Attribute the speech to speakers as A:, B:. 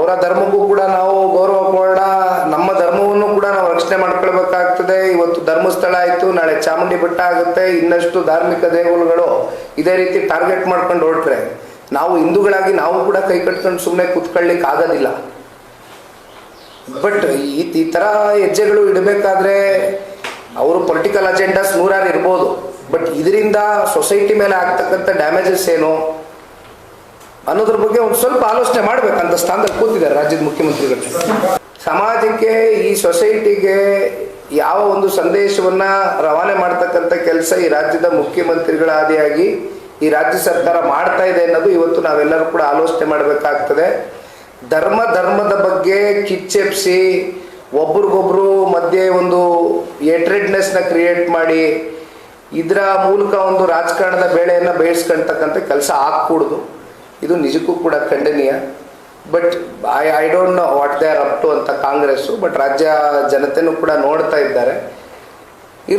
A: ಅವರ ಧರ್ಮಕ್ಕೂ ಕೂಡ ನಾವು ಗೌರವ ಕೊಡೋಣ, ನಮ್ಮ ಧರ್ಮವನ್ನು ಕೂಡ ನಾವು ರಕ್ಷಣೆ ಮಾಡ್ಕೊಳ್ಬೇಕಾಗ್ತದೆ. ಇವತ್ತು ಧರ್ಮಸ್ಥಳ ಆಯಿತು, ನಾಳೆ ಚಾಮುಂಡಿ ಬೆಟ್ಟ ಆಗುತ್ತೆ, ಇನ್ನಷ್ಟು ಧಾರ್ಮಿಕ ದೇಗುಲಗಳು ಇದೇ ರೀತಿ ಟಾರ್ಗೆಟ್ ಮಾಡ್ಕೊಂಡು ಹೊರಟ್ರೆ ನಾವು ಹಿಂದೂಗಳಾಗಿ ನಾವು ಕೂಡ ಕೈ ಕಟ್ಕೊಂಡು ಸುಮ್ಮನೆ ಕೂತ್ಕೊಳ್ಳಿಕ್ಕೆ ಆಗೋದಿಲ್ಲ. ಬಟ್ ಈ ಥರ ಹೆಜ್ಜೆಗಳು ಇಡಬೇಕಾದ್ರೆ ಅವರು ಪೊಲಿಟಿಕಲ್ ಅಜೆಂಡಾಸ್ ನೂರಾರು ಇರ್ಬೋದು, ಬಟ್ ಇದರಿಂದ ಸೊಸೈಟಿ ಮೇಲೆ ಆಗ್ತಕ್ಕಂಥ ಡ್ಯಾಮೇಜಸ್ ಏನು ಅನ್ನೋದ್ರ ಬಗ್ಗೆ ಒಂದು ಸ್ವಲ್ಪ ಆಲೋಚನೆ ಮಾಡಬೇಕಂತ ಸ್ಥಾನದಲ್ಲಿ ಕೂತಿದ್ದಾರೆ ರಾಜ್ಯದ ಮುಖ್ಯಮಂತ್ರಿಗಳು. ಸಮಾಜಕ್ಕೆ, ಈ ಸೊಸೈಟಿಗೆ ಯಾವ ಒಂದು ಸಂದೇಶವನ್ನು ರವಾನೆ ಮಾಡ್ತಕ್ಕಂಥ ಕೆಲಸ ಈ ರಾಜ್ಯದ ಮುಖ್ಯಮಂತ್ರಿಗಳ ಆದಿಯಾಗಿ ಈ ರಾಜ್ಯ ಸರ್ಕಾರ ಮಾಡ್ತಾ ಇದೆ ಅನ್ನೋದು ಇವತ್ತು ನಾವೆಲ್ಲರೂ ಕೂಡ ಆಲೋಚನೆ ಮಾಡಬೇಕಾಗ್ತದೆ. ಧರ್ಮದ ಬಗ್ಗೆ ಕಿಚ್ಚೆಪ್ಸಿ ಒಬ್ರಿಗೊಬ್ರು ಮಧ್ಯೆ ಒಂದು ಏಟ್ರೆಡ್ನೆಸ್ನ ಕ್ರಿಯೇಟ್ ಮಾಡಿ ಇದರ ಮೂಲಕ ಒಂದು ರಾಜಕಾರಣದ ಬೇಳೆಯನ್ನು ಬೇಯಿಸ್ಕೊಳ್ತಕ್ಕಂಥ ಕೆಲಸ ಆಗಕೂಡ್ದು. ಇದು ನಿಜಕ್ಕೂ ಕೂಡ ಖಂಡನೀಯ. But I don't know what they are up to ಅಂತ ಕಾಂಗ್ರೆಸ್ಸು, ಬಟ್ ರಾಜ್ಯ ಜನತೆನೂ ಕೂಡ ನೋಡ್ತಾ ಇದ್ದಾರೆ.